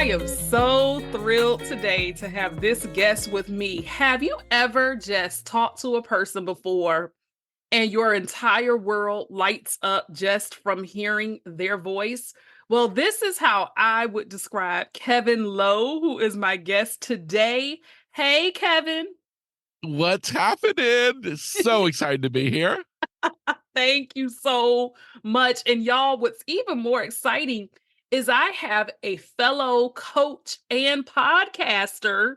I am so thrilled today to have this guest with me. Have you ever just talked to a person before and your entire world lights up just from hearing their voice? Well, this is how I would describe Kevin Lowe, who is my guest today. Hey, Kevin. What's happening? So excited to be here. Thank you so much. And y'all, what's even more exciting is I have a fellow coach and podcaster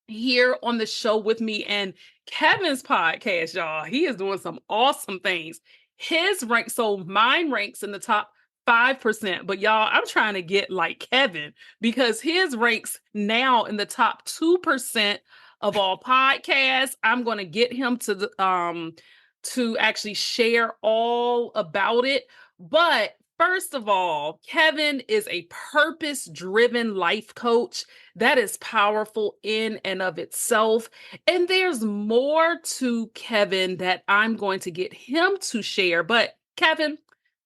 here on the show with me. And Kevin's podcast, y'all, he is doing some awesome things. His rank, so mine ranks in the top 5%, but y'all, I'm trying to get like Kevin because his ranks now in the top 2% of all podcasts. I'm going to get him to actually share all about it. But first of all, Kevin is a purpose-driven life coach. That is powerful in and of itself. And there's more to Kevin that I'm going to get him to share. But Kevin,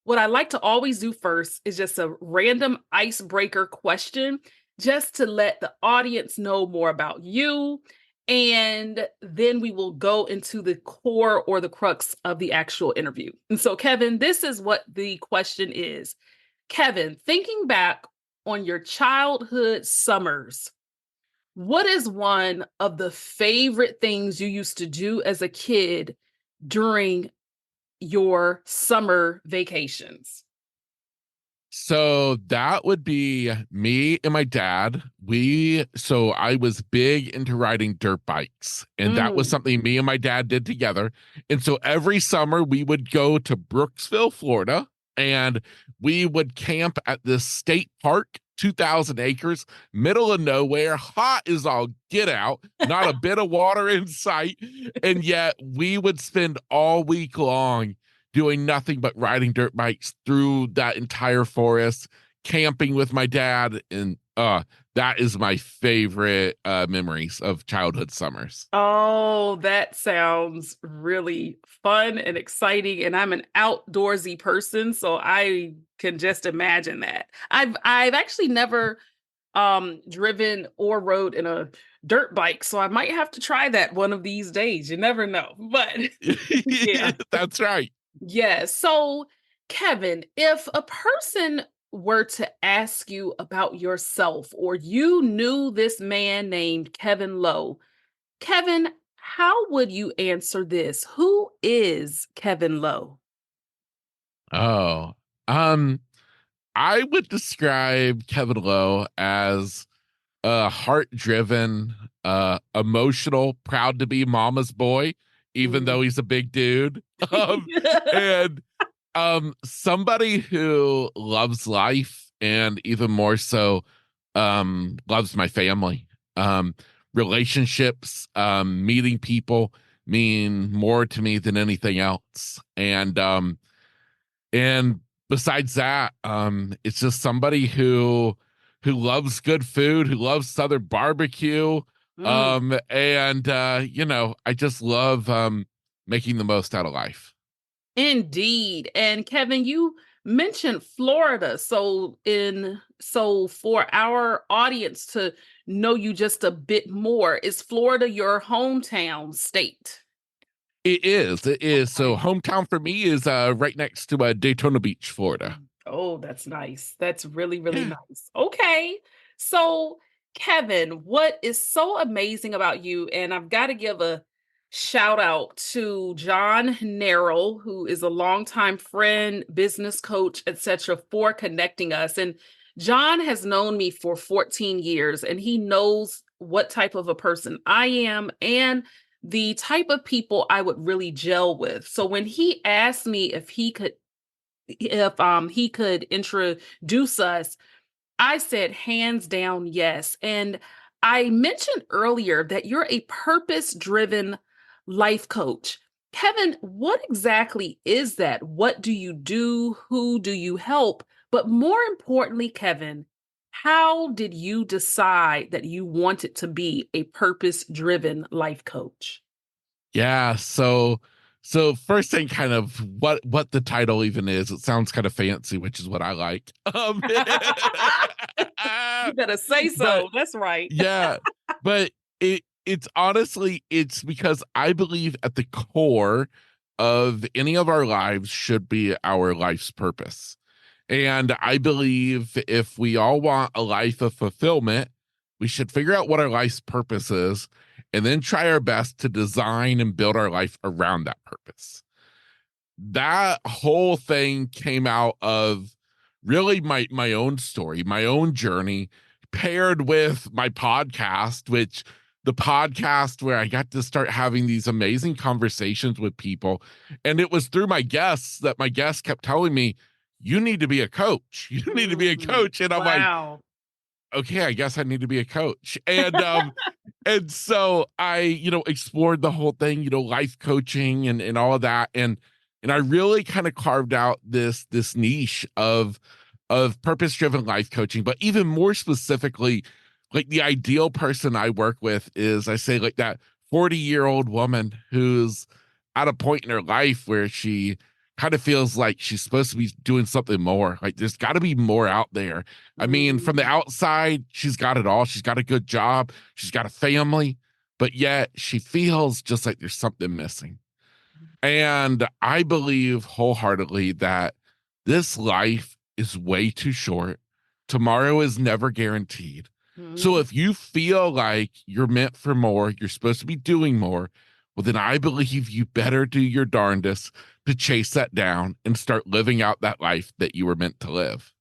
what I like to always do first is just a random icebreaker question, just to let the audience know more about you. And then we will go into the core or the crux of the actual interview. And so, Kevin, this is what the question is. Kevin, thinking back on your childhood summers, what is one of the favorite things you used to do as a kid during your summer vacations? So that would be me and my dad. I was big into riding dirt bikes, and that was Mm. something me and my dad did together. And so every summer we would go to Brooksville, Florida, and we would camp at this state park, 2,000 acres, middle of nowhere, hot as all get out, not a bit of water in sight. And yet we would spend all week long doing nothing but riding dirt bikes through that entire forest, camping with my dad. And that is my favorite memories of childhood summers. Oh, that sounds really fun and exciting. And I'm an outdoorsy person, so I can just imagine that. I've actually never driven or rode in a dirt bike, so I might have to try that one of these days. You never know. But yeah. That's right. Yes. So, Kevin, if a person were to ask you about yourself or you knew this man named Kevin Lowe, Kevin, how would you answer this? Who is Kevin Lowe? Oh, um, I would describe Kevin Lowe as a heart-driven, emotional, proud to be mama's boy, even Mm. though he's a big dude. And somebody who loves life and even more so loves my family. Relationships, meeting people mean more to me than anything else. And besides that, it's just somebody who loves good food, who loves Southern barbecue. Mm. I just love making the most out of life. Indeed. And Kevin, you mentioned Florida. So for our audience to know you just a bit more, is Florida your hometown state? It is. It is. So Okay. hometown for me is right next to Daytona Beach, Florida. Oh, that's nice. That's really, really Yeah. nice. Okay. So, Kevin, what is so amazing about you, and I've got to give a shout out to John Narrow, who is a longtime friend, business coach, etc., for connecting us. And John has known me for 14 years, and he knows what type of a person I am and the type of people I would really gel with. So when he asked me if he could introduce us, I said hands down yes. And I mentioned earlier that you're a purpose-driven life coach. Kevin, what exactly is that? What do you do? Who do you help? But more importantly, Kevin, how did you decide that you wanted to be a purpose-driven life coach? Yeah. So So first thing, kind of what the title even is. It sounds kind of fancy, which is what I like. You better say But so. That's right. yeah, but it's honestly, it's because I believe at the core of any of our lives should be our life's purpose. And I believe if we all want a life of fulfillment, we should figure out what our life's purpose is and then try our best to design and build our life around that purpose. That whole thing came out of really my own story, my own journey, paired with my podcast, which the podcast where I got to start having these amazing conversations with people. And it was through my guests that my guests kept telling me, you need to be a coach. You need to be a Mm, coach. And I'm like, wow. okay, I guess I need to be a coach. And so I, explored the whole thing, life coaching and all of that. And I really kind of carved out this niche of purpose-driven life coaching, but even more specifically, like the ideal person I work with is, I say, like that 40-year-old woman who's at a point in her life where she kind of feels like she's supposed to be doing something more. Like there's got to be more out there. I mean, from the Mm, outside, she's got it all. She's got a good job, she's got a family, but yet she feels just like there's something missing. And I believe wholeheartedly that this life is way too short. Tomorrow is never guaranteed. So mm, if you feel like you're meant for more, you're supposed to be doing more, well, then I believe you better do your darndest to chase that down and start living out that life that you were meant to live.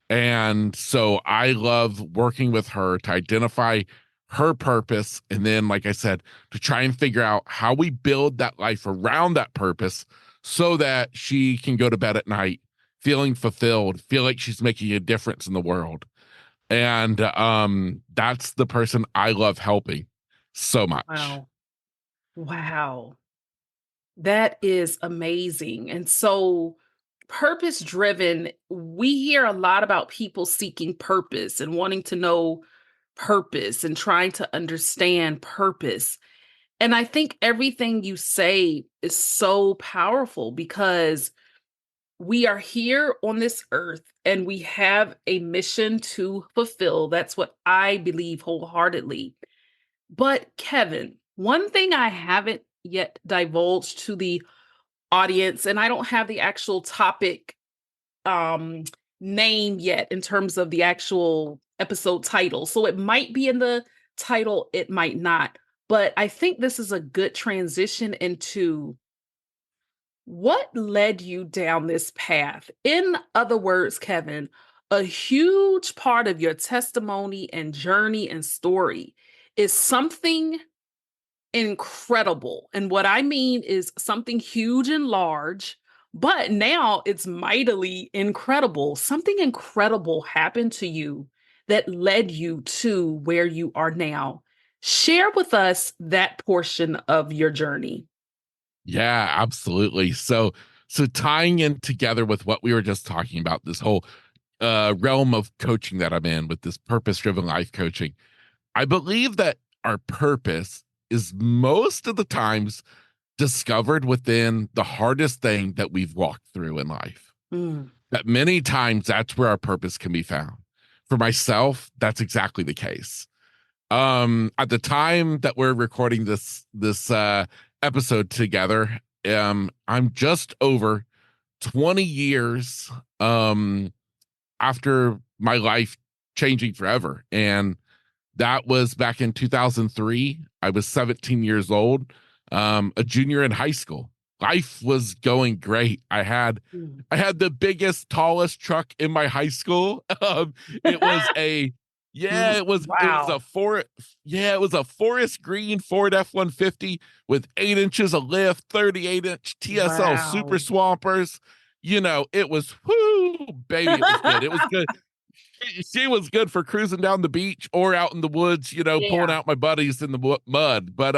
And so I love working with her to identify her purpose. And then, like I said, to try and figure out how we build that life around that purpose so that she can go to bed at night feeling fulfilled, feel like she's making a difference in the world. And that's the person I love helping so much. wow. Wow. That is amazing. And so, purpose driven, we hear a lot about people seeking purpose and wanting to know purpose and trying to understand purpose. And I think everything you say is so powerful because we are here on this earth and we have a mission to fulfill. That's what I believe wholeheartedly. But, Kevin, one thing I haven't yet divulged to the audience, and I don't have the actual topic um name yet in terms of the actual episode title. So it might be in the title, it might not. But I think this is a good transition into what led you down this path. In other words, Kevin, a huge part of your testimony and journey and story is something incredible. And what I mean is something huge and large, but now it's mightily incredible. Something incredible happened to you that led you to where you are now. Share with us that portion of your journey. Yeah, absolutely. So tying in together with what we were just talking about, this whole realm of coaching that I'm in with this purpose driven life coaching, I believe that our purpose is most of the times discovered within the hardest thing that we've walked through in life. Mm. That many times that's where our purpose can be found. For myself, that's exactly the case. At the time that we're recording this episode together, I'm just over 20 years after my life changing forever. And that was back in 2003. I was 17 years old, a junior in high school. Life was going great. Mm. I had the biggest, tallest truck in my high school. It was a yeah, it was Wow. a it was a forest green Ford F-150 with 8 inches of lift, 38-inch TSL super Wow. swampers. It was whoo, baby. It was good. It was good. She was good for cruising down the beach or out in the woods, pulling Yeah. out my buddies in the mud. But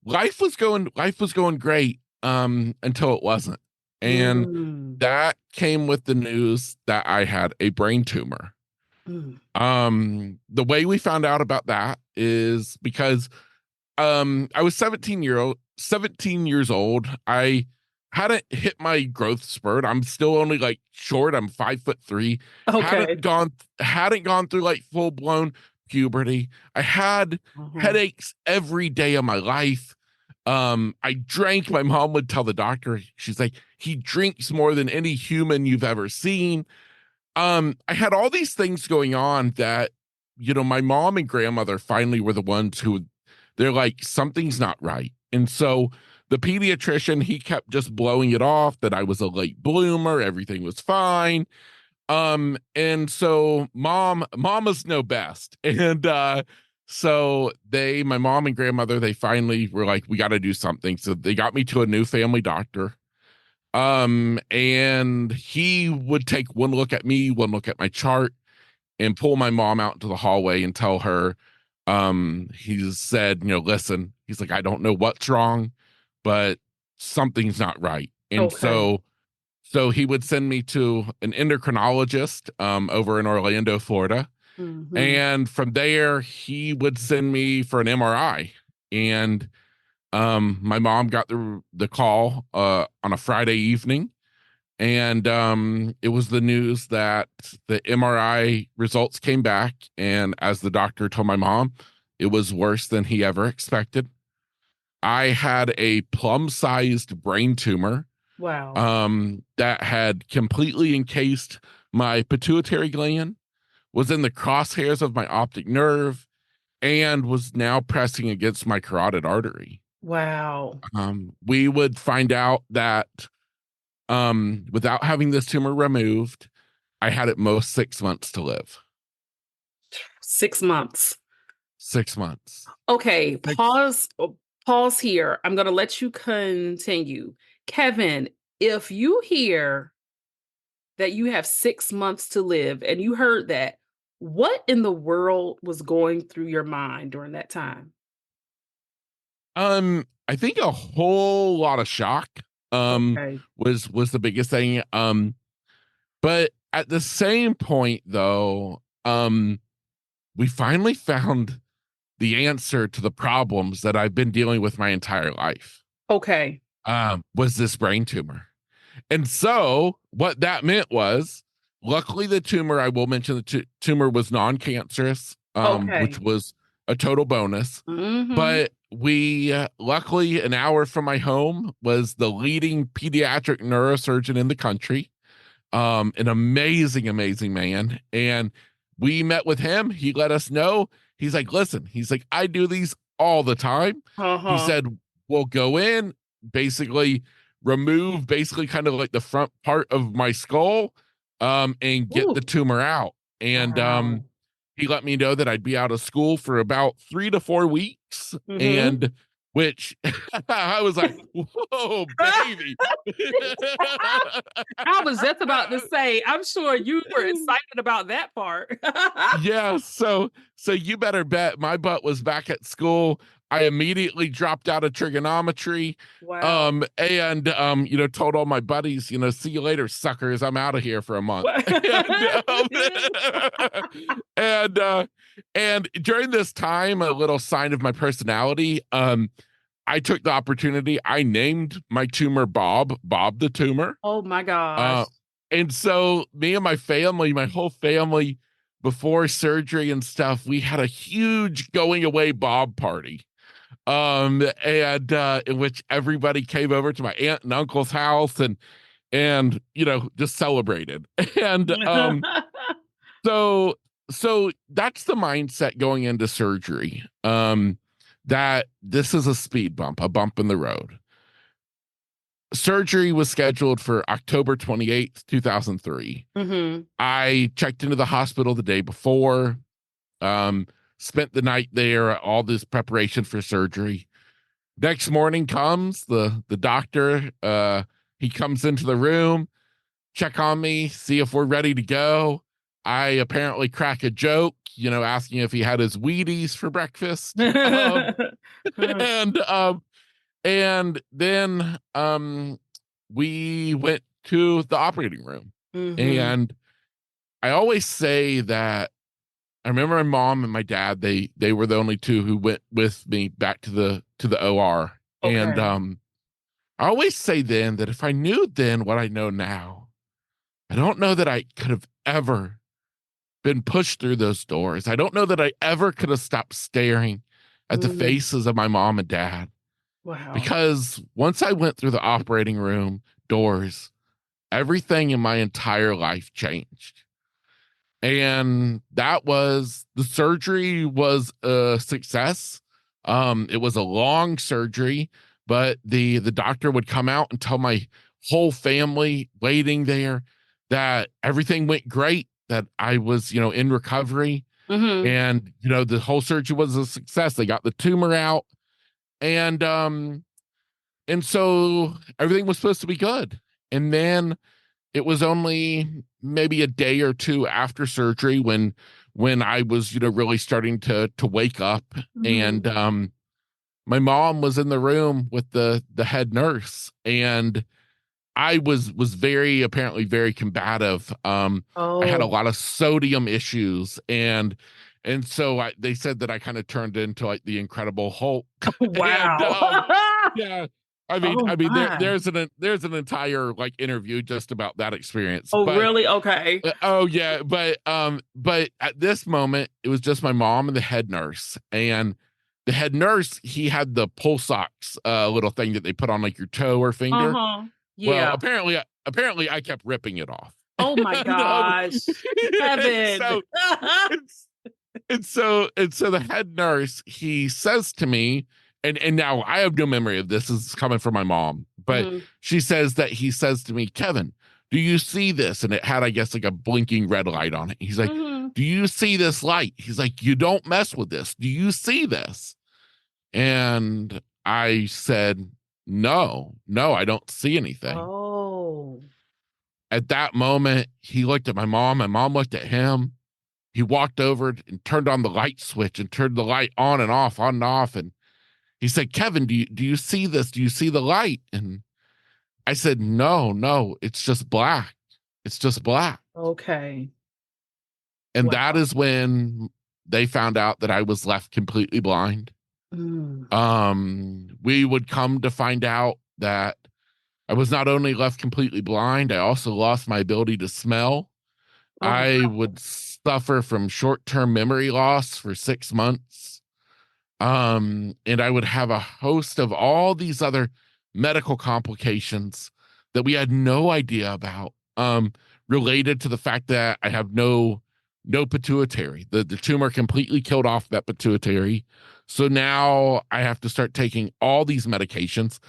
life was going great until it wasn't. And Mm. that came with the news that I had a brain tumor. Mm. The way we found out about that is because I was 17 years old. I hadn't hit my growth spurt. I'm still only like short. I'm 5'3". Okay. Hadn't gone through like full blown puberty. I had Uh-huh. headaches every day of my life. I drank. My mom would tell the doctor, she's like, he drinks more than any human you've ever seen. I had all these things going on that, my mom and grandmother finally were the ones who, they're like, something's not right. And so the pediatrician, he kept just blowing it off that I was a late bloomer, everything was fine. And so mamas know best. And so my mom and grandmother, they finally were like, we got to do something. So they got me to a new family doctor. And he would take one look at me, one look at my chart, and pull my mom out into the hallway and tell her, he said, listen, he's like, I don't know what's wrong, but something's not right. And Okay. so he would send me to an endocrinologist over in Orlando, Florida. Hmm. And from there, he would send me for an MRI. And my mom got the call on a Friday evening, and it was the news that the MRI results came back, and as the doctor told my mom, it was worse than he ever expected. I had a plum-sized brain tumor Wow. that had completely encased my pituitary gland, was in the crosshairs of my optic nerve, and was now pressing against my carotid artery. Wow. We would find out that without having this tumor removed, I had at most 6 months to live. 6 months. 6 months. Okay, Six. pause here. I'm going to let you continue. Kevin, if you hear that you have 6 months to live and you heard that, what in the world was going through your mind during that time? I think a whole lot of shock Okay. was the biggest thing. But at the same point though, we finally found the answer to the problems that I've been dealing with my entire life. Okay. Was this brain tumor. And so what that meant was, luckily the tumor, I will mention the tumor was non-cancerous, which Okay. was a total bonus. Hmm. But we, luckily, an hour from my home was the leading pediatric neurosurgeon in the country, an amazing, amazing man. And we met with him. He let us know. He's like, listen, he's like, I do these all the time. He Uh-huh. said, we'll go in, basically remove basically kind of like the front part of my skull, and get the Ooh. tumor out. And Wow. he let me know that I'd be out of school for about 3 to 4 weeks. Hmm. And which I was like, whoa, baby. I was just about to say, I'm sure you were excited about that part. Yeah, so you better bet my butt was back at school. I immediately dropped out of trigonometry, Wow. and told all my buddies, see you later, suckers. I'm out of here for a month. What? And and during this time, a little sign of my personality, I took the opportunity. I named my tumor Bob the tumor. Oh my gosh. Uh, and so me and my family, my whole family, before surgery and stuff, we had a huge going away Bob party. And in which everybody came over to my aunt and uncle's house and just celebrated. And so so that's the mindset going into surgery. That this is a speed bump, a bump in the road. Surgery was scheduled for October 28th, 2003. Hmm. I checked into the hospital the day before, um, spent the night there, all this preparation for surgery. Next morning comes the doctor, he comes into the room, check on me, see if we're ready to go. I apparently crack a joke, asking if he had his Wheaties for breakfast. And and then we went to the operating room. Hmm. And I always say that I remember my mom and my dad, they were the only two who went with me back to the OR. And Okay. I always say then that if I knew then what I know now, I don't know that I could have ever been pushed through those doors. I don't know that I ever could have stopped staring at the Mm, faces of my mom and dad, wow. because once I went through the operating room doors, everything in my entire life changed. And that was the surgery was a success. It was a long surgery, but the doctor would come out and tell my whole family waiting there that everything went great, that I was, in recovery, Hmm. and the whole surgery was a success. They got the tumor out, and so everything was supposed to be good. And then it was only maybe a day or two after surgery when I was, really starting to wake up. Hmm. And my mom was in the room with the head nurse, and I was very, apparently very combative. I had a Oh, lot of sodium issues, and so they said that I kind of turned into like the Incredible Hulk. And wow. yeah, I mean, Oh my. there's an entire like interview just about that experience. Oh, But really? Okay. oh yeah, but at this moment, it was just my mom and the head nurse. And the head nurse, he had the pulse ox little thing that they put on like your toe or finger. Uh-huh. Well, Yeah. apparently I kept ripping it off. Oh my and, gosh. and Kevin. so and so the head nurse, he says to me, and now I have no memory of this. This is coming from my mom, but Hmm. she says that he says to me, Kevin, do you see this? And it had, I guess, like a blinking red light on it. He's like, Hmm. do you see this light? He's like, you don't mess with this. Do you see this? And I said, no, I don't see anything. Oh. At that moment, he looked at my mom. My mom looked at him. He walked over and turned on the light switch and turned the light on and off. And he said, Kevin, do you see this? Do you see the light? And I said, no, it's just black. It's just black. Okay. And that Wow. is when they found out that I was left completely blind. Mm. We would come to find out that I was not only left completely blind, I also lost my ability to smell. Oh, I wow. would suffer from short-term memory loss for 6 months. And I would have a host of all these other medical complications that we had no idea about, related to the fact that I have no pituitary. The tumor completely killed off that pituitary. So now I have to start taking all these medications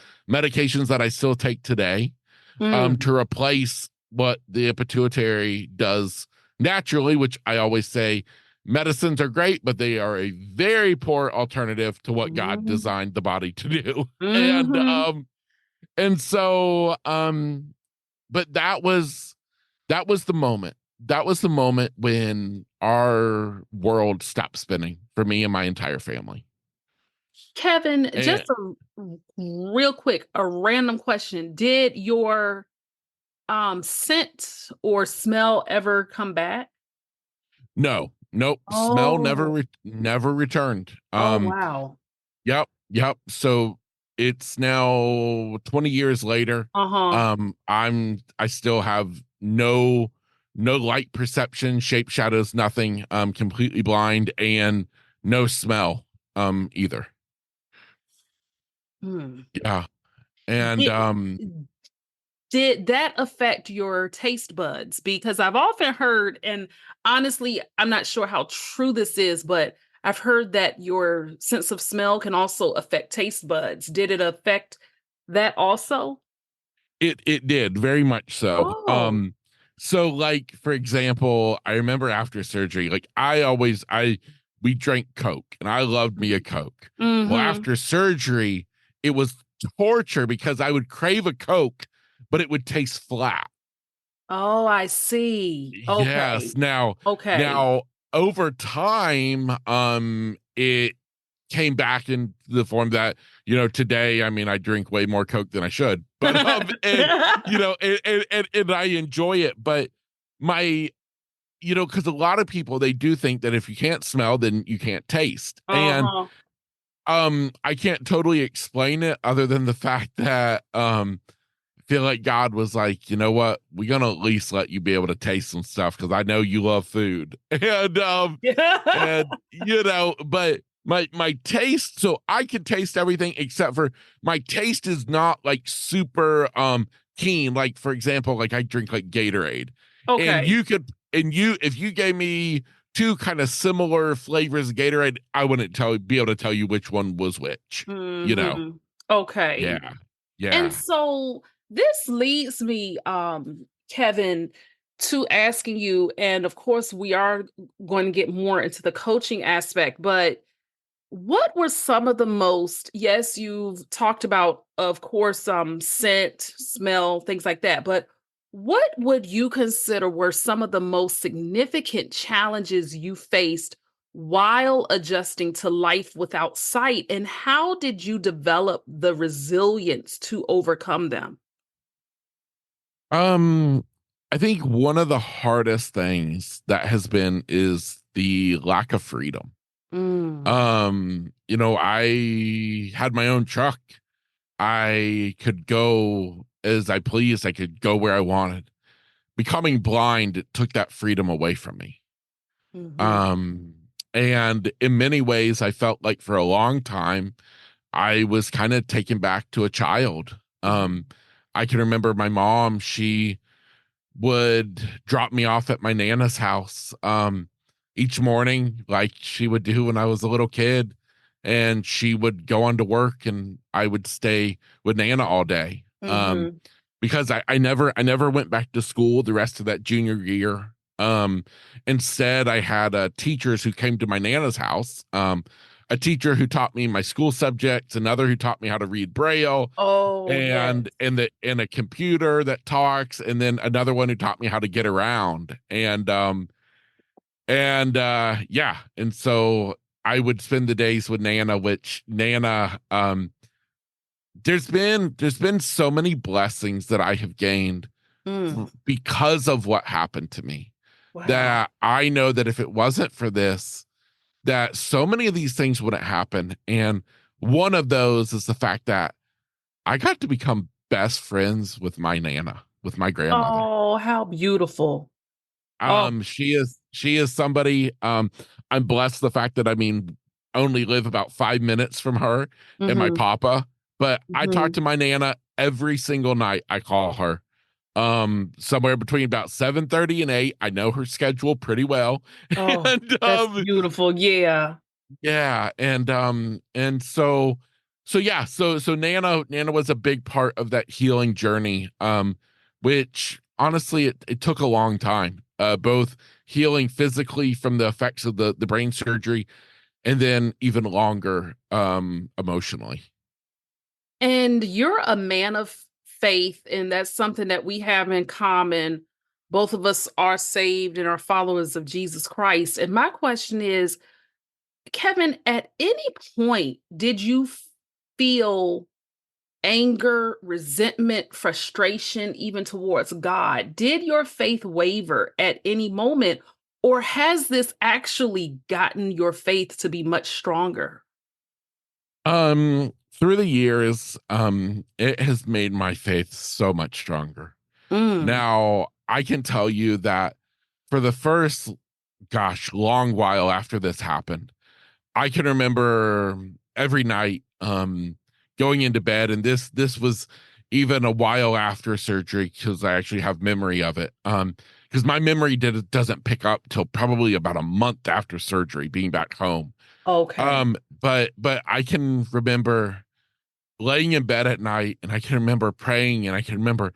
that I still take today, Mm. to replace what the pituitary does naturally, which I always say medicines are great, but they are a very poor alternative to what God Hmm. designed the body to do. And Hmm. so but that was the moment. That was the moment when our world stopped spinning for me and my entire family. Kevin, just And real quick, a random question. Did your scent or smell ever come back? no, nope, smell Oh. never returned. Oh, wow. Yep. So it's now 20 years later. Uh-huh. I still have no light perception, shape, shadows, nothing. Completely blind, and no smell either. Hmm. Yeah. And Did did that affect your taste buds? Because I've often heard, and honestly, I'm not sure how true this is, but I've heard that your sense of smell can also affect taste buds. Did it affect that also? it did very much so. Oh. So like for example, I remember after surgery, like I we drank Coke and I loved me a Coke. Well, Mhm. after surgery, it was torture because I would crave a Coke, but it would taste flat. Oh, I see. Yes. Okay. Okay. Now over time, it came back in the form that, today, I mean, I drink way more Coke than I should, but and I enjoy it. But my because a lot of people, they do think that if you can't smell, then you can't taste. And Uh-huh. I can't totally explain it other than the fact that I feel like God was like, you know what, we're gonna at least let you be able to taste some stuff because I know you love food. And but my taste, so I can taste everything except for my taste is not like super keen. Like, for example, like I drink like Gatorade. And Okay. you could and you if you gave me two kind of similar flavors of Gatorade, I wouldn't be able to tell you which one was which, you know. Mhm. Okay. Yeah. And Yeah. so this leads me, Kevin, to asking you, and of course, we are going to get more into the coaching aspect, but what were some of the most, yes, you've talked about, of course, scent, smell, things like that, but what would you consider were some of the most significant challenges you faced while adjusting to life without sight? And how did you develop the resilience to overcome them? Um, I think one of the hardest things that has been is the lack of freedom. Mm, I had my own truck. I could go as I pleased. I could go where I wanted. Becoming blind took that freedom away from me. mhm, Um, and in many ways, I felt like for a long time, I was kind of taken back to a child. mhm. I can remember my mom, she would drop me off at my nana's house each morning like she would do when I was a little kid, and she would go on to work and I would stay with Nana all day. Mhm. Because I never went back to school the rest of that junior year. Instead I had teachers who came to my Nana's house, a teacher who taught me my school subjects, another who taught me how to read Braille, Oh, yes. and a computer that talks, and then another one who taught me how to get around. And so I would spend the days with Nana, which Nana there's been so many blessings that I have gained Mm, because of what happened to me, wow. that I know that if it wasn't for this, that so many of these things wouldn't happen. And one of those is the fact that I got to become best friends with my Nana, with my grandmother. Oh, how beautiful. Oh, She is somebody, I'm blessed the fact that, I mean, only live about 5 minutes from her and my mhm, papa, but I talk mhm. to my Nana every single night. I call her somewhere between about 7:30 and 8. I know her schedule pretty well. Oh, and that's beautiful. Yeah. Yeah, and so Nana was a big part of that healing journey, which honestly it took a long time, both healing physically from the effects of the brain surgery, and then even longer emotionally. And you're a man of faith, and that's something that we have in common. Both of us are saved and are followers of Jesus Christ. And my question is, Kevin, at any point, did you feel anger, resentment, frustration, even towards God? Did your faith waver at any moment, or has this actually gotten your faith to be much stronger? Through the years, it has made my faith so much stronger. Mm. Now, I can tell you that for the first, gosh, long while after this happened, I can remember every night going into bed, and this was even a while after surgery because I actually have memory of it. Because my memory doesn't pick up till probably about a month after surgery, being back home. Okay. But I can remember laying in bed at night, and I can remember praying, and I can remember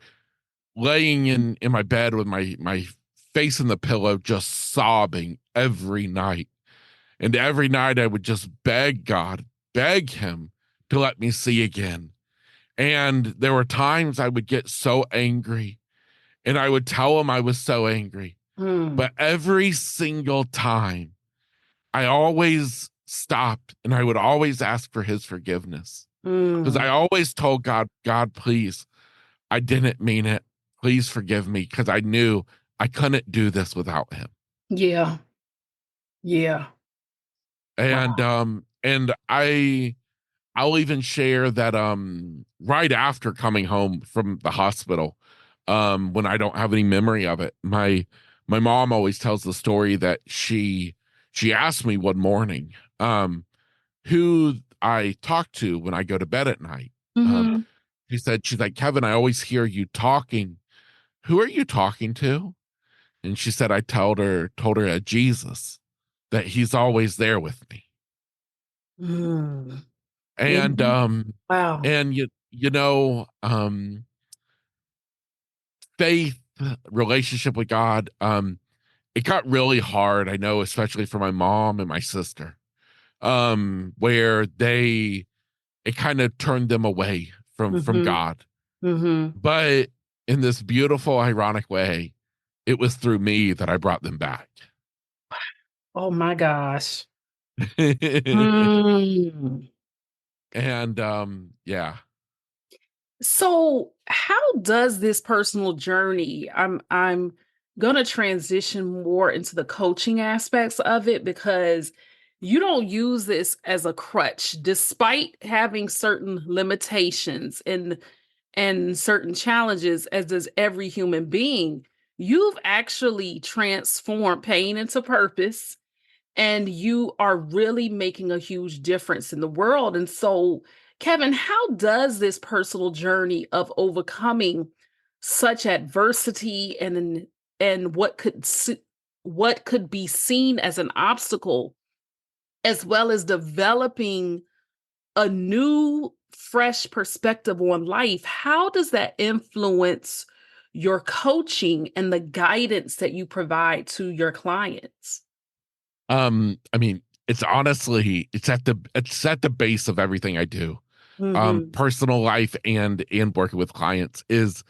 laying in my bed with my face in the pillow, just sobbing every night. And every night I would just beg God, beg him to let me see again. And there were times I would get so angry, and I would tell him I was so angry. Mm, But every single time I always stopped and I would always ask for his forgiveness. Because I mm. always told God, God, please, I didn't mean it. Please forgive me, because I knew I couldn't do this without him. Yeah. Yeah. And Wow. I'll even share that right after coming home from the hospital, when I don't have any memory of it, my mom always tells the story that she asked me one morning who I talk to when I go to bed at night. Um Mhm. she's like, Kevin, I always hear you talking. Who are you talking to? And she said, I told her Jesus, that he's always there with me. Mm. And Mhm. Wow. faith, relationship with God, it got really hard, I know, especially for my mom and my sister, where it kind of turned them away from Mhm. God. Mhm. But in this beautiful, ironic way, it was through me that I brought them back. Oh my gosh. Mm. And yeah. So, how does this personal journey I'm going to transition more into the coaching aspects of it because you don't use this as a crutch despite having certain limitations and certain challenges as does every human being. You've actually transformed pain into purpose and you are really making a huge difference in the world. And so, Kevin, how does this personal journey of overcoming such adversity and what could be seen as an obstacle, as well as developing a new, fresh perspective on life, how does that influence your coaching and the guidance that you provide to your clients? I mean, it's at the base of everything I do. Hmm. Personal life and working with clients is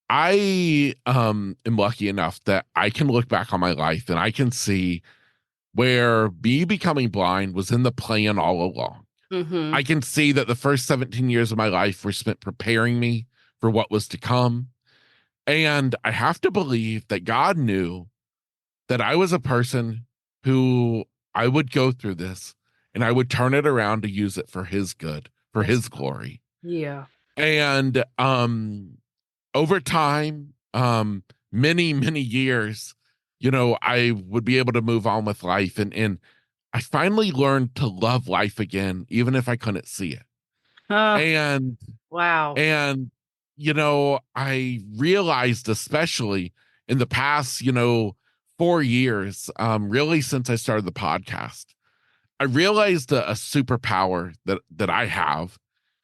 I am lucky enough that I can look back on my life and I can see where me becoming blind was in the plan all along. I Hmm. can see that the first 17 years of my life were spent preparing me for what was to come. And I have to believe that God knew that I was a person who I would go through this and I would turn it around to use it for his good, for That's his glory. yeah. And over time, many years, I would be able to move on with life, and I finally learned to love life again, even if I couldn't see it. Uh, And wow. and I realized, especially in the past, 4 years, really since I started the podcast, I realized a superpower that I have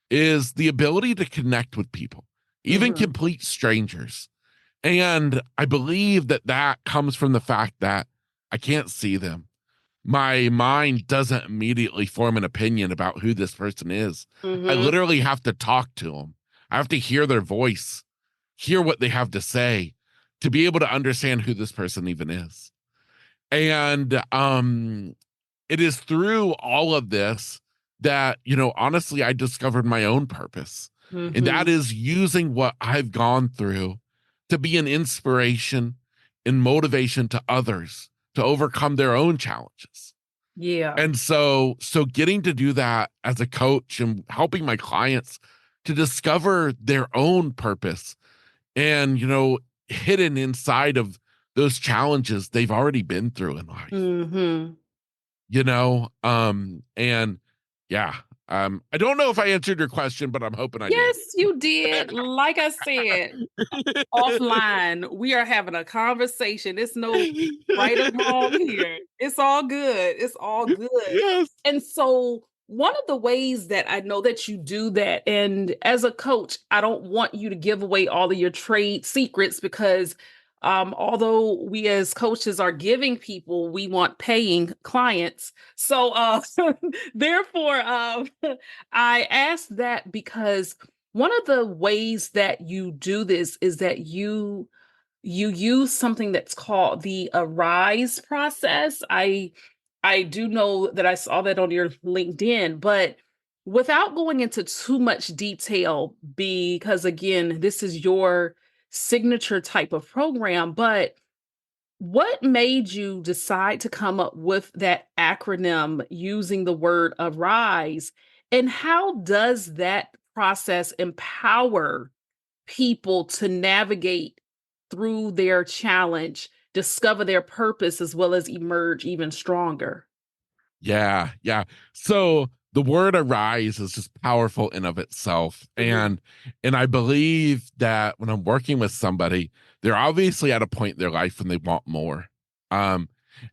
is the ability to connect with people, even Hmm. complete strangers. And I believe that comes from the fact that I can't see them. My mind doesn't immediately form an opinion about who this person is. I Hmm. literally have to talk to them. I have to hear their voice, hear what they have to say to be able to understand who this person even is. And it is through all of this that, honestly, I discovered my own purpose. And that Hmm. is using what I've gone through to be an inspiration and motivation to others to overcome their own challenges. Yeah. And so getting to do that as a coach and helping my clients to discover their own purpose and, hidden inside of those challenges they've already been through in life, Hmm. and yeah, I don't know if I answered your question, but I'm hoping I did. Yes, you did. Like I said, offline, we are having a conversation. It's no right or wrong here. It's all good. It's all good. Yes. And so, one of the ways that I know that you do that, and as a coach, I don't want you to give away all of your trade secrets because although we as coaches are giving people, we want paying clients. So, therefore, I asked that because one of the ways that you do this is that you use something that's called the arise process. I do know that I saw that on your LinkedIn, but without going into too much detail, because again, this is your signature type of program, but What made you decide to come up with that acronym using the word arise? And how does that process empower people to navigate through their challenge, discover their purpose, as well as emerge even stronger? Yeah, yeah. So the word arise is just powerful in of itself. Mhm, And I believe that when I'm working with somebody, they're obviously at a point in their life when they want more. Um,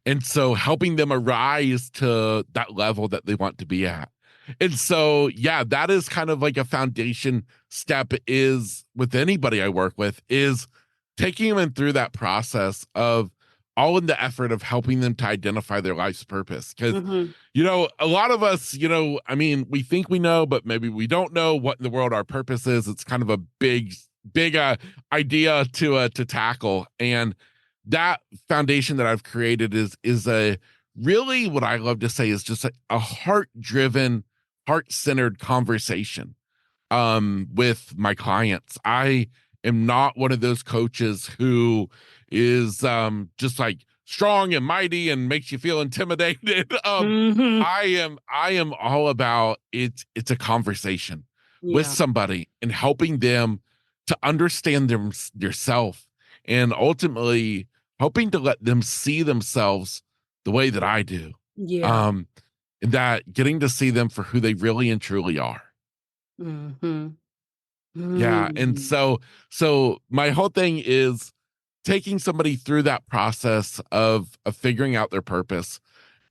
and so helping them arise to that level that they want to be at. And so, yeah, that is kind of like a foundation step is with anybody I work with is taking them through that process of all in the effort of helping them to identify their life's purpose. Because, mhm, a lot of us, I mean, we think we know, but maybe we don't know what in the world our purpose is. It's kind of a big idea to tackle. And that foundation that I've created is a really what I love to say is just a heart driven, heart centered conversation with my clients. I am not one of those coaches who is just like strong and mighty and makes you feel intimidated. mhm. I am all about it's a conversation with Yeah, somebody and helping them to understand them yourself and ultimately hoping to let them see themselves the way that I do. yeah. Um and that getting to see them for who they really and truly are. Mhm, Yeah, and mhm, so my whole thing is taking somebody through that process of figuring out their purpose,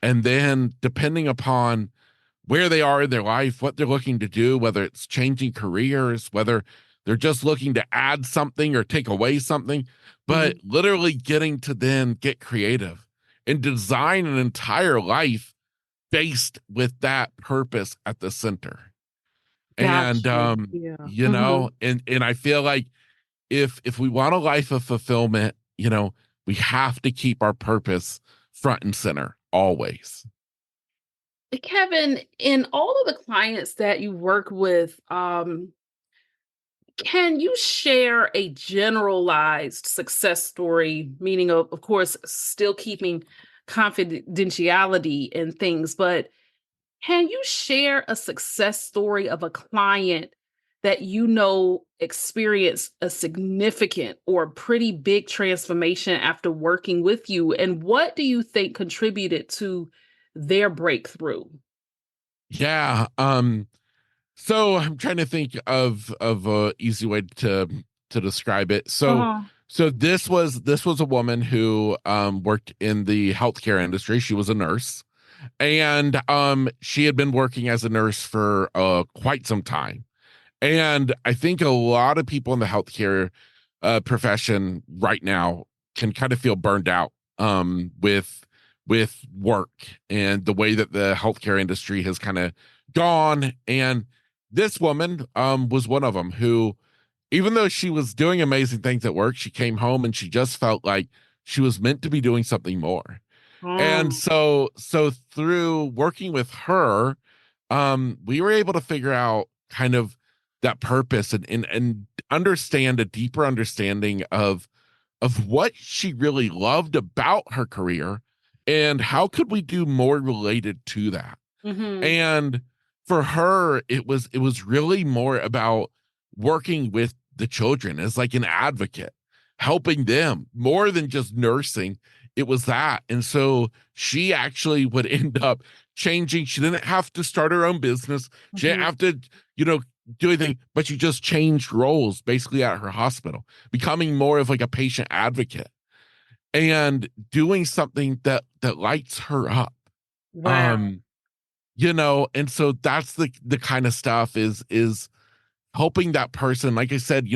and then depending upon where they are in their life, what they're looking to do, whether it's changing careers, whether they're just looking to add something or take away something, but mhm. literally getting to then get creative and design an entire life based with that purpose at the center. Got And you. Yeah. Mhm. and I feel like if we want a life of fulfillment, we have to keep our purpose front and center always. Kevin, in all of the clients that you work with, can you share a generalized success story, meaning of course, still keeping confidentiality and things, but can you share a success story of a client that you know experienced a significant or pretty big transformation after working with you? And what do you think contributed to their breakthrough? Yeah. So I'm trying to think of a easy way to describe it. Uh-huh. So this was a woman who worked in the healthcare industry. She was a nurse, and she had been working as a nurse for quite some time. And I think a lot of people in the healthcare profession right now can kind of feel burned out with work and the way that the healthcare industry has kind of gone. And this woman was one of them who, even though she was doing amazing things at work, she came home and she just felt like she was meant to be doing something more. And Mm, so through working with her, we were able to figure out kind of that purpose and understand a deeper understanding of what she really loved about her career and how could we do more related to that. mhm, And for her, it was really more about working with the children as like an advocate, helping them more than just nursing. It was that. And so she actually would end up changing. She didn't have to start her own business. She didn't mhm. have to, you know, do anything, but she just changed roles basically at her hospital, becoming more of like a patient advocate and doing something that lights her up. Wow. Um, and so that's the kind of stuff is helping that person. Like I said,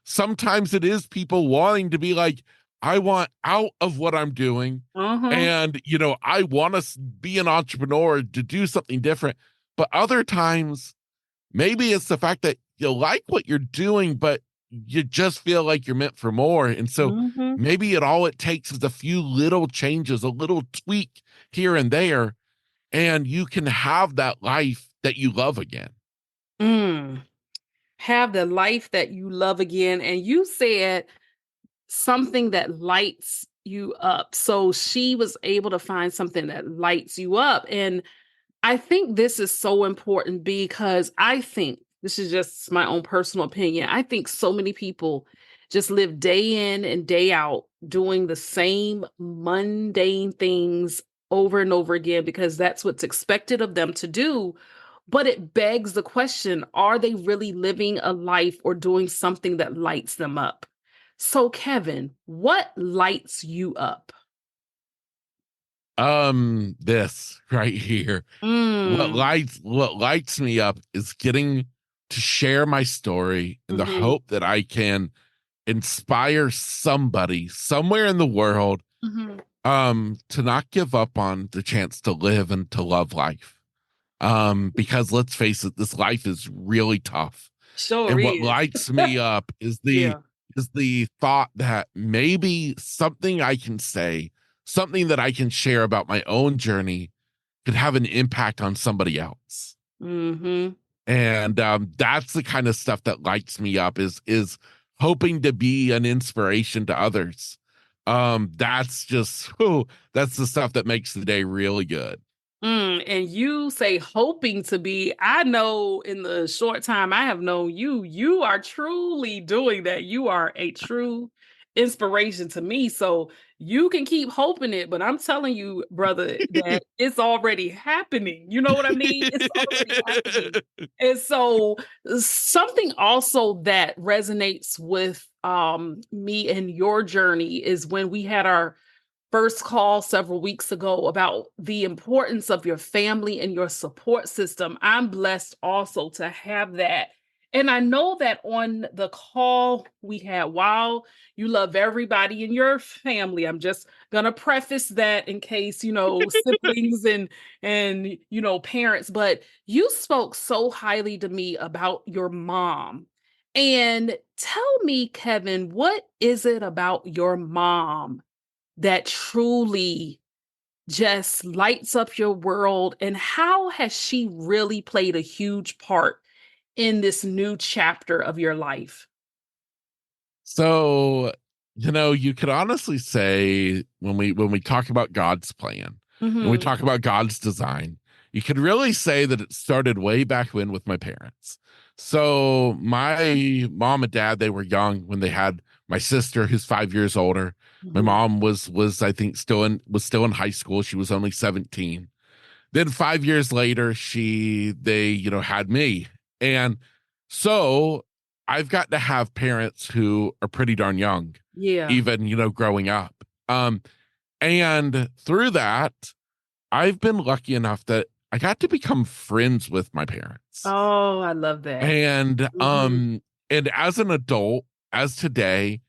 sometimes it is people wanting to be like, I want out of what I'm doing, Uh-huh. and I want to be an entrepreneur to do something different. But other times maybe it's the fact that you like what you're doing, but you just feel like you're meant for more. And so Mhm. maybe it takes is a few little changes, a little tweak here and there, and you can have that life that you love again. Mm. Have the life that you love again. And you said something that lights you up. So she was able to find something that lights you up. And I think this is so important because I think this is just my own personal opinion. I think so many people just live day in and day out doing the same mundane things over and over again because that's what's expected of them to do. But it begs the question, are they really living a life or doing something that lights them up? So, Kevin, what lights you up? This right here. Mm. What lights me up is getting to share my story in the Hmm. hope that I can inspire somebody somewhere in the world Hmm. to not give up on the chance to live and to love life. Because let's face it, this life is really tough. Sure And what is. lights me up Yeah. is the thought that maybe something I can say, something that I can share about my own journey could have an impact on somebody else. Hmm. And that's the kind of stuff that lights me up is hoping to be an inspiration to others. That's just that's the stuff that makes the day really good. And you say hoping to be. I know in the short time I have known you, you are truly doing that. You are a true inspiration to me. So you can keep hoping it, but I'm telling you, brother, that it's already happening. You know what I mean? It's already happening. And so something also that resonates with me and your journey is when we had our first call several weeks ago about the importance of your family and your support system. I'm blessed also to have that. And I know that on the call we had, while you love everybody in your family, I'm just gonna preface that in case, siblings and parents, but you spoke so highly to me about your mom. And tell me, Kevin, what is it about your mom that truly just lights up your world? And how has she really played a huge part in this new chapter of your life? So, you could honestly say when we talk about God's plan and we Mhm. talk about God's design, you could really say that it started way back when with my parents. So, my mom and dad, they were young when they had my sister who's 5 years older. My Mhm. mom was I think still in high school. She was only 17. Then 5 years later, they had me. And so I've got to have parents who are pretty darn young, Yeah. even growing up. And through that, I've been lucky enough that I got to become friends with my parents. Oh, I love that. And Mhm. as an adult, as today,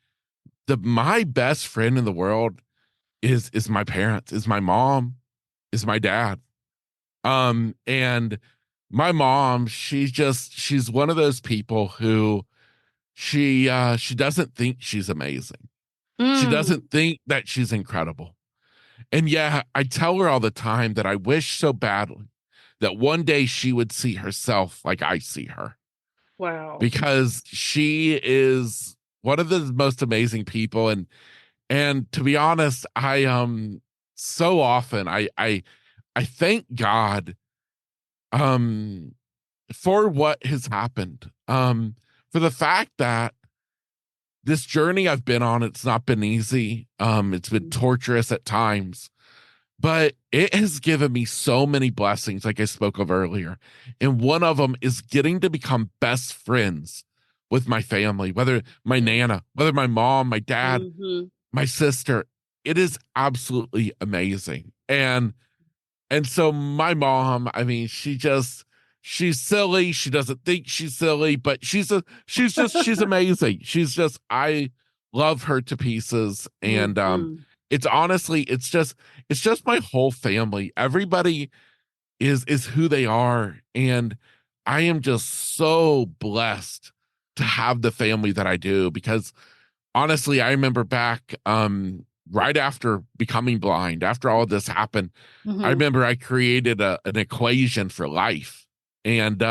the my best friend in the world is my parents, is my mom, is my dad. And my mom, she's one of those people who she doesn't think she's amazing. She Mm. doesn't think that she's incredible. And yeah, I tell her all the time that I wish so badly that one day she would see herself like I see her, Wow. because she is one of the most amazing people. And to be honest, I so often I thank God um for what has happened. For the fact that this journey I've been on, it's not been easy. It's been Mhm. torturous at times, but it has given me so many blessings, like I spoke of earlier. And one of them is getting to become best friends with my family, whether my Yeah. nana, whether my mom, my dad, Mhm. my sister. It is absolutely amazing. And so my mom, I mean, she's silly. She doesn't think she's silly, but she's amazing. I love her to pieces. And Mhm. it's honestly, it's just my whole family. Everybody is who they are. And I am just so blessed to have the family that I do, because honestly, I remember back right after becoming blind, after all this happened, I Mhm. remember I created an equation for life. And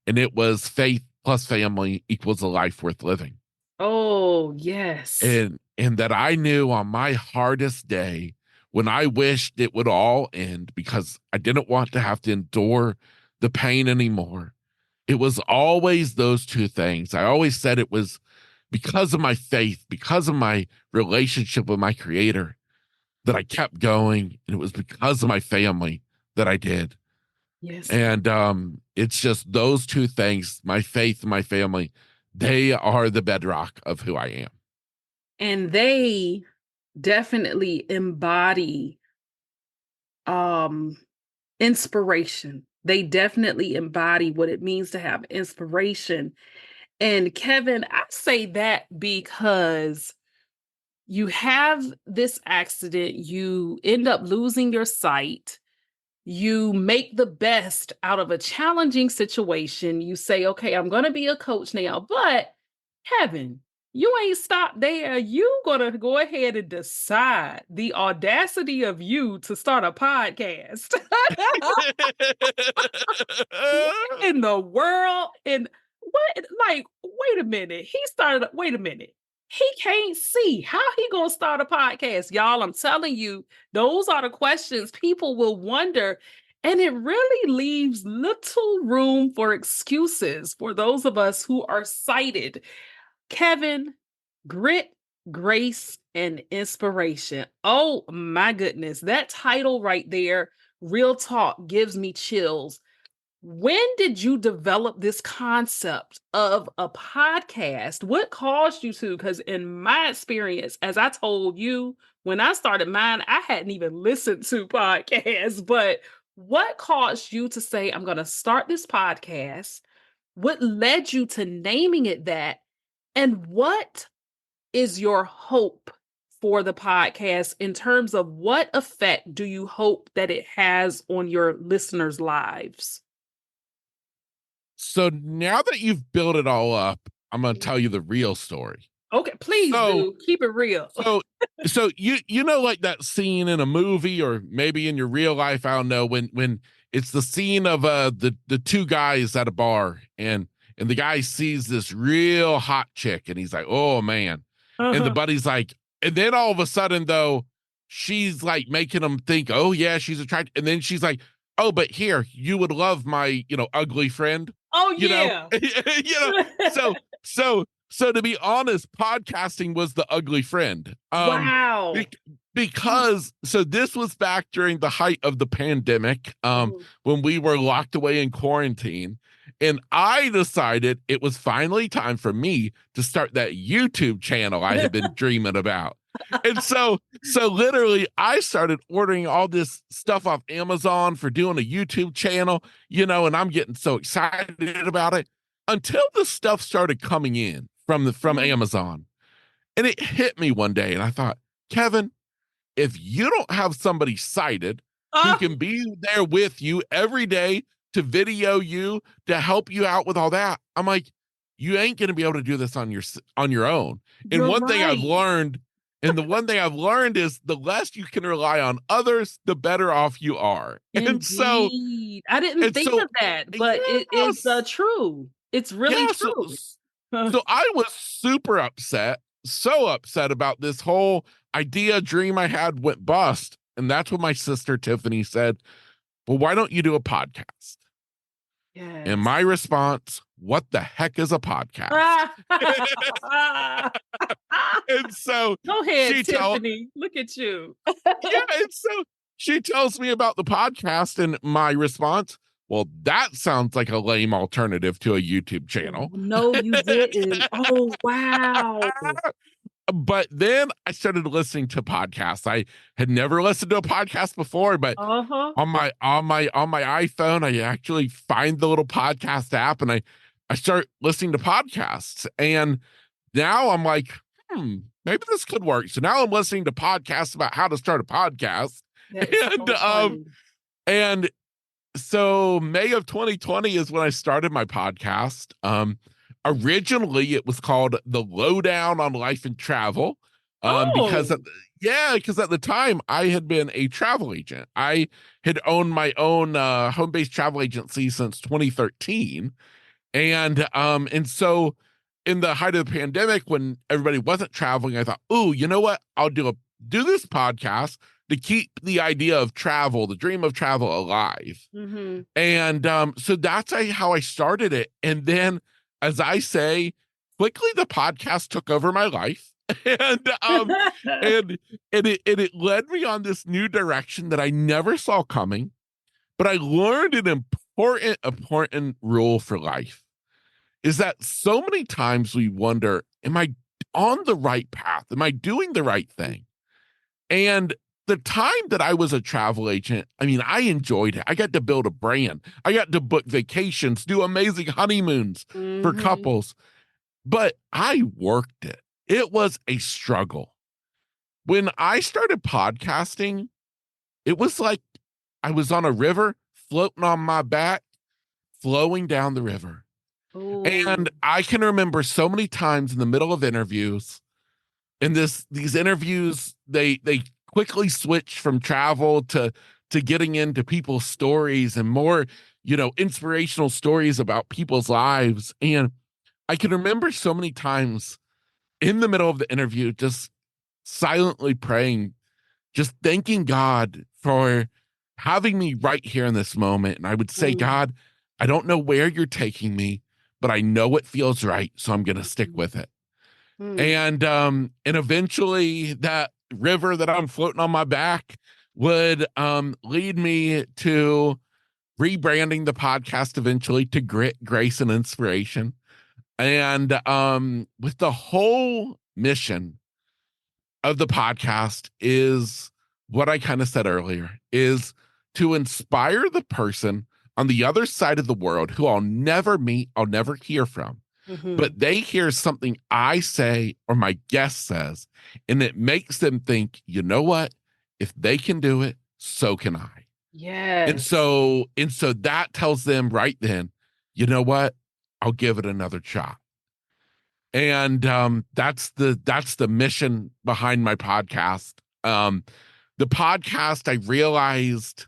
it was faith plus family equals a life worth living. Oh, yes. And that I knew on my hardest day when I wished it would all end because I didn't want to have to endure the pain anymore. It was always those two things. I always said it was because of my faith, because of my relationship with my creator that I kept going. And it was because of my family that I did. Yes. And it's just those two things, my faith and my family, they are the bedrock of who I am. And they definitely embody um inspiration. They definitely embody what it means to have inspiration. And Kevin, I say that because you have this accident, you end up losing your sight, you make the best out of a challenging situation. You say, okay, I'm going to be a coach now, but Kevin, you ain't stopped there. You going to go ahead and decide the audacity of you to start a podcast. What in the world? And what, like, wait a minute. Wait a minute. He can't see. How he gonna start a podcast? Y'all, I'm telling you, those are the questions people will wonder. And it really leaves little room for excuses for those of us who are sighted. Kevin, grit, grace, and inspiration. Oh my goodness. That title right there, Real Talk, gives me chills. When did you develop this concept of a podcast? What caused you to? Because in my experience, as I told you, when I started mine, I hadn't even listened to podcasts. But what caused you to say, I'm going to start this podcast? What led you to naming it that? And what is your hope for the podcast in terms of what effect do you hope that it has on your listeners' lives? So now that you've built it all up, I'm going to tell you the real story. Okay, please So, do. Keep it real. so, so you know, like that scene in a movie or maybe in your real life, I don't know, when it's the scene of the two guys at a bar and the guy sees this real hot chick and he's like, oh man. And the Uh-huh. buddy's like, and then all of a sudden though, she's like making him think, oh yeah, she's attractive. And then she's like, oh, but here, you would love my, ugly friend, Oh you know, yeah. so so to be honest, podcasting was the ugly friend. Wow. Be- because so this was back during the height of the pandemic, Oh. when we were locked away in quarantine. And I decided it was finally time for me to start that YouTube channel I had been dreaming about. And so literally I started ordering all this stuff off Amazon for doing a YouTube channel, and I'm getting so excited about it until the stuff started coming in from Mhm. Amazon. And it hit me one day and I thought, Kevin, if you don't have somebody sighted who Ah, can be there with you every day to video you, to help you out with all that, I'm like, you ain't going to be able to do this on your own. And you're one thing I've right. learned, and the one thing I've learned is the less you can rely on others, the better off you are. And so, Indeed. I didn't and think so, of that, but it is yes, true. It's really yeah. true. So I was super upset, so upset about this whole idea dream I had went bust. And that's when my sister Tiffany said, well, why don't you do a podcast? And Yes. my response, what the heck is a podcast? And so Go ahead, she tell Tiffany. Look at you. yeah, and so she tells me about the podcast, and my response, well, that sounds like a lame alternative to a YouTube channel. No, you didn't. Oh, wow. But then I started listening to podcasts. I had never listened to a podcast before, but Uh-huh. on my iPhone, I actually find the little podcast app and I start listening to podcasts. And now I'm like, maybe this could work. So now I'm listening to podcasts about how to start a podcast. That is And so funny. and so May of 2020 is when I started my podcast. Originally it was called The Lowdown on Life and Travel. Because Oh, because at the time I had been a travel agent. I had owned my own home-based travel agency since 2013. And so in the height of the pandemic when everybody wasn't traveling, I thought, oh, you know what? I'll do this podcast to keep the idea of travel, the dream of travel alive. Mm-hmm. And so that's how I started it. And then, as I say, quickly the podcast took over my life. and and it led me on this new direction that I never saw coming. But I learned an important rule for life is that so many times we wonder, am I on the right path? Am I doing the right thing? And the time that I was a travel agent, I mean, I enjoyed it. I got to build a brand. I got to book vacations, do amazing honeymoons for Mm-hmm. couples, but I worked it. It was a struggle. When I started podcasting, it was like I was on a river floating on my back, flowing down the river. Ooh. And I can remember so many times in the middle of interviews, in these interviews, they quickly switch from travel to getting into people's stories and more, inspirational stories about people's lives. And I can remember so many times in the middle of the interview, just silently praying, just thanking God for having me right here in this moment. And I would say, Mm-hmm. God, I don't know where you're taking me, but I know it feels right. So I'm going to stick with it. And eventually that river that I'm floating on my back would lead me to rebranding the podcast eventually to Grit, Grace, and Inspiration. And with the whole mission of the podcast is what I kind of said earlier, is to inspire the person on the other side of the world who I'll never meet, I'll never hear from, Mm-hmm. but they hear something I say or my guest says, and it makes them think, you know what? If they can do it, so can I. And Yes. so and so that tells them right then, you know what? I'll give it another shot. And that's the mission behind my podcast. The podcast, I realized,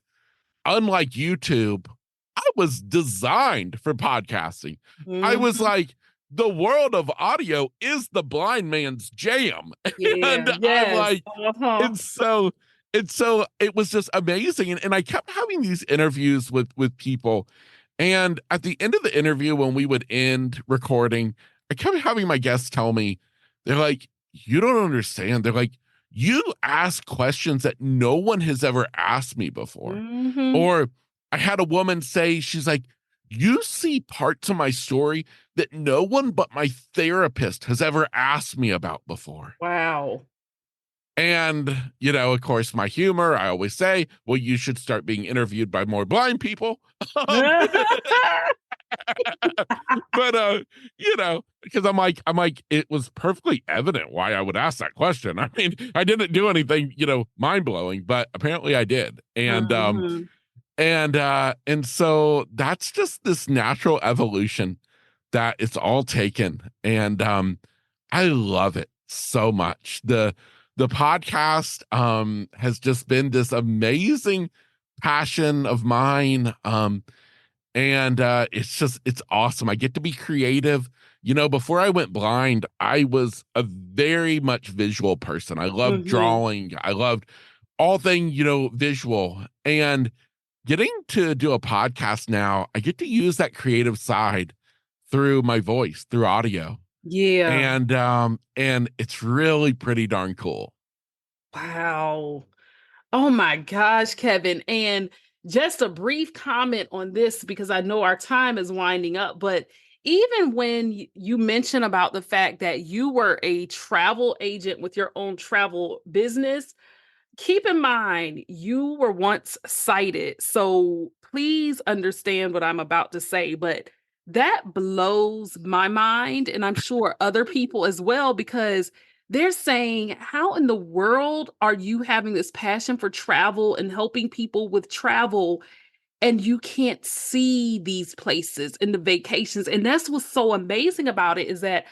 unlike YouTube, I was designed for podcasting. I was Mm-hmm. like, the world of audio is the blind man's jam. Yeah. And I'm Yes. like, Uh-huh. and so it was just amazing. And I kept having these interviews with people. And at the end of the interview, when we would end recording, I kept having my guests tell me, they're like, you don't understand. They're like, you ask questions that no one has ever asked me before. Mm-hmm. Or I had a woman say, she's like, you see parts of my story that no one but my therapist has ever asked me about before. Wow. And, of course, my humor, I always say, well, you should start being interviewed by more blind people. Um, but because I'm like, it was perfectly evident why I would ask that question. I mean, I didn't do anything, mind blowing, but apparently I did. Mhm. And so that's just this natural evolution that it's all taken. And I love it so much. The podcast has just been this amazing passion of mine. And it's awesome. I get to be creative. Before I went blind, I was a very much visual person. I loved Mhm. drawing. I loved all thing, visual. And getting to do a podcast now, I get to use that creative side through my voice, through audio. Yeah. And it's really pretty darn cool. Wow. Oh my gosh, Kevin. And just a brief comment on this because I know our time is winding up, but even when you mention about the fact that you were a travel agent with your own travel business, keep in mind you were once sighted. So please understand what I'm about to say, but that blows my mind and I'm sure other people as well because they're saying, how in the world are you having this passion for travel and helping people with travel and you can't see these places in the vacations? And that's what's so amazing about it is that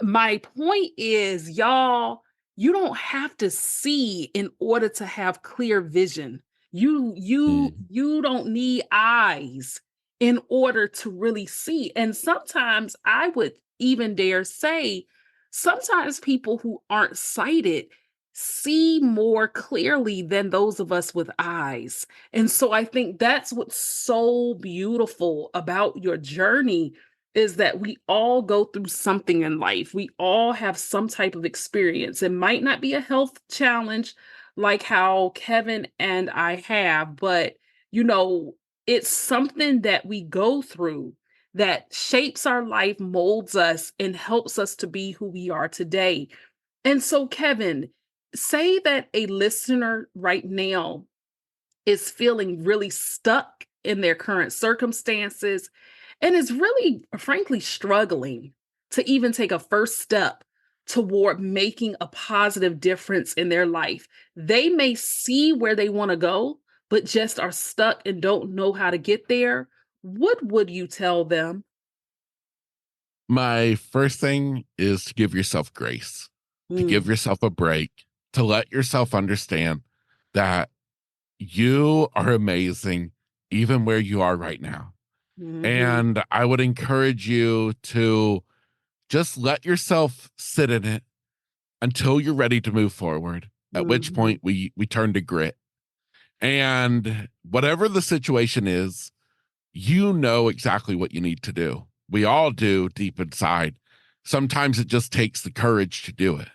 my point is, y'all, you don't have to see in order to have clear vision. Mm. You don't need eyes in order to really see. And sometimes I would even dare say sometimes people who aren't sighted see more clearly than those of us with eyes. And so I think that's what's so beautiful about your journey is that we all go through something in life. We all have some type of experience. It might not be a health challenge like how Kevin and I have, but you know, it's something that we go through that shapes our life, molds us, and helps us to be who we are today. And so, Kevin, say that a listener right now is feeling really stuck in their current circumstances and is really, frankly, struggling to even take a first step toward making a positive difference in their life. They may see where they want to go, but just are stuck and don't know how to get there. What would you tell them? My first thing is to give yourself grace, to give Mm, yourself a break, to let yourself understand that you are amazing, even where you are right now. mhm, And I would encourage you to just let yourself sit in it until you're ready to move forward, at which mhm, point we turn to grit. And whatever the situation is, you know exactly what you need to do. We all do deep inside. Sometimes it just takes the courage to do it.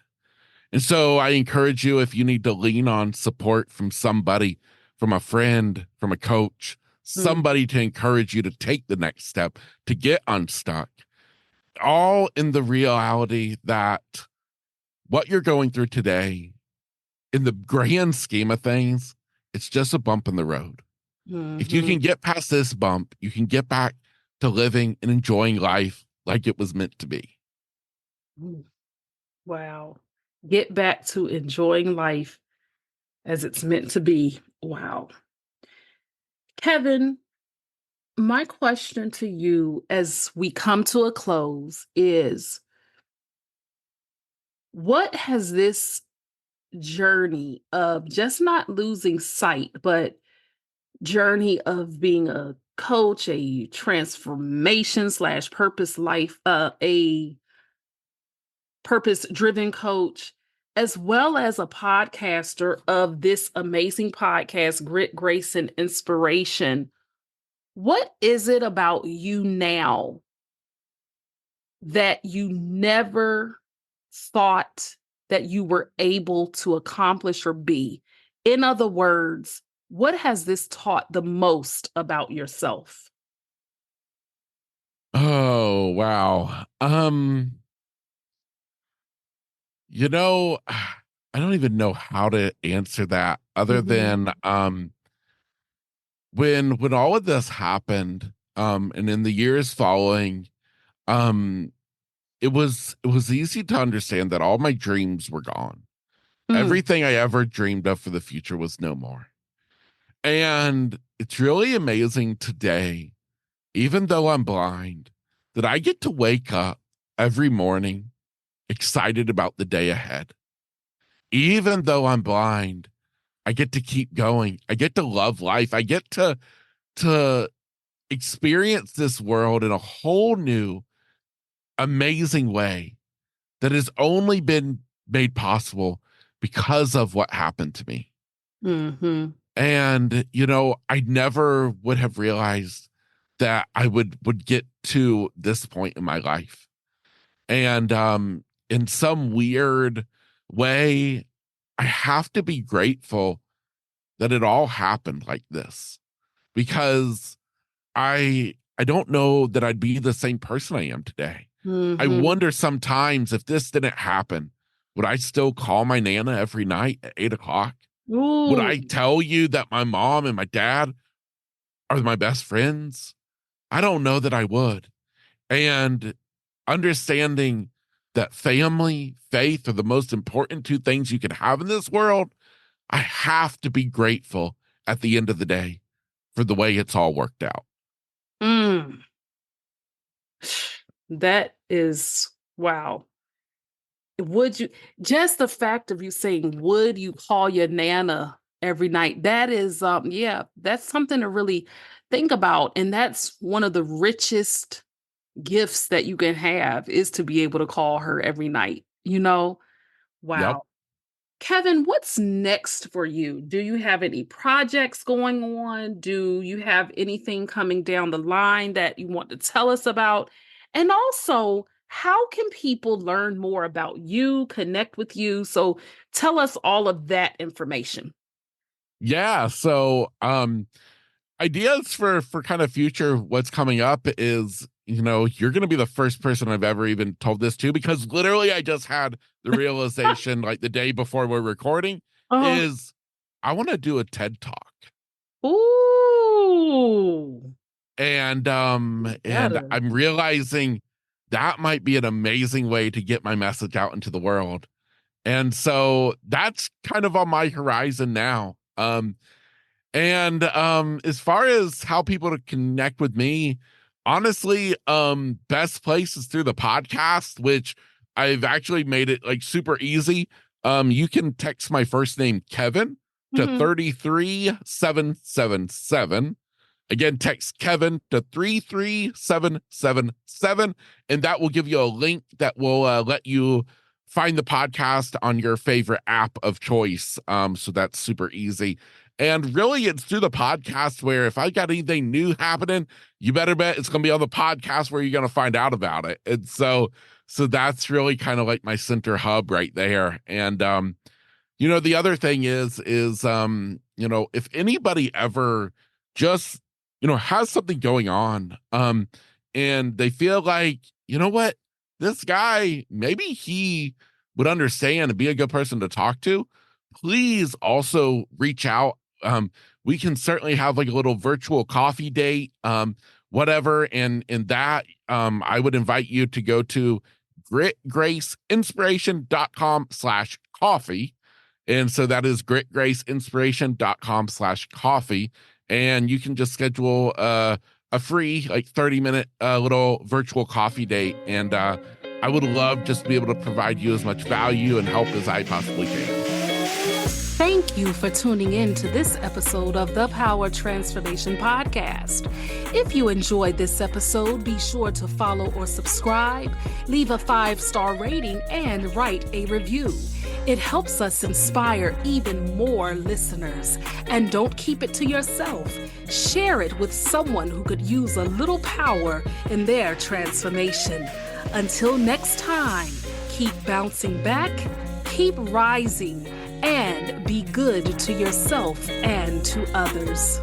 And so I encourage you, if you need to lean on support from somebody, from a friend, from a coach, mm, somebody to encourage you to take the next step, to get unstuck, all in the reality that what you're going through today, in the grand scheme of things, it's just a bump in the road. If you can mhm. get past this bump, you can get back to living and enjoying life like it was meant to be. Mm, wow. Get back to enjoying life as it's meant to be. Wow. Kevin, my question to you as we come to a close is what has this journey of just not losing sight, but journey of being a coach, a transformation slash purpose life, a purpose driven coach, as well as a podcaster of this amazing podcast, Grit, Grace, and Inspiration. What is it about you now that you never thought that you were able to accomplish or be? In other words, what has this taught the most about yourself? Oh, wow. You know, I don't even know how to answer that other Mhm, than when all of this happened, and in the years following, um, it was easy to understand that all my dreams were gone. mm, Everything I ever dreamed of for the future was no more. And it's really amazing today, even though I'm blind, that I get to wake up every morning excited about the day ahead. Even though I'm blind, I get to keep going. I get to love life. I get to experience this world in a whole new amazing way that has only been made possible because of what happened to me. mhm, And I never would have realized that I would get to this point in my life. And in some weird way, I have to be grateful that it all happened like this, because I don't know that I'd be the same person I am today. I mhm. wonder sometimes, if this didn't happen, would I still call my Nana every night at 8 o'clock? Would Ooh, I tell you that my mom and my dad are my best friends? I don't know that I would. And understanding that family, faith are the most important two things you can have in this world, I have to be grateful at the end of the day for the way it's all worked out. mm. That is wow. Would you just the fact of you saying, "Would you call your nana every night?" That is, yeah, that's something to really think about, and that's one of the richest gifts that you can have is to be able to call her every night, you know? Yep. Wow. Kevin, what's next for you? Do you have any projects going on? Do you have anything coming down the line that you want to tell us about? And also, how can people learn more about you, connect with you? So tell us all of that information. Yeah. So ideas for kind of future what's coming up is, you're going to be the first person I've ever even told this to, because literally I just had the realization like the day before we're recording Oh, is I want to do a TED Talk. ooh, And better. I'm realizing that might be an amazing way to get my message out into the world. And so that's kind of on my horizon now. And as far as how people to connect with me, honestly, best place is through the podcast, which I've actually made it like super easy. You can text my first name Kevin to Mhm. 33777. Again, text Kevin to 33777, and that will give you a link that will let you find the podcast on your favorite app of choice. So that's super easy. And really, it's through the podcast where if I got anything new happening, you better bet it's going to be on the podcast where you're going to find out about it. And so that's really kind of like my center hub right there. And the other thing is if anybody ever just has something going on, and they feel like, what, this guy, maybe he would understand and be a good person to talk to, please also reach out. We can certainly have like a little virtual coffee date, whatever. And in that, I would invite you to go to gritgraceinspiration.com/coffee. And so that is gritgraceinspiration.com/coffee. And you can just schedule a free, like 30-minute little virtual coffee date. And I would love just to be able to provide you as much value and help as I possibly can. Thank you for tuning in to this episode of the Power Transformation Podcast. If you enjoyed this episode, be sure to follow or subscribe, leave a 5-star rating, and write a review. It helps us inspire even more listeners. And don't keep it to yourself. Share it with someone who could use a little power in their transformation. Until next time, keep bouncing back, keep rising, and be good to yourself and to others.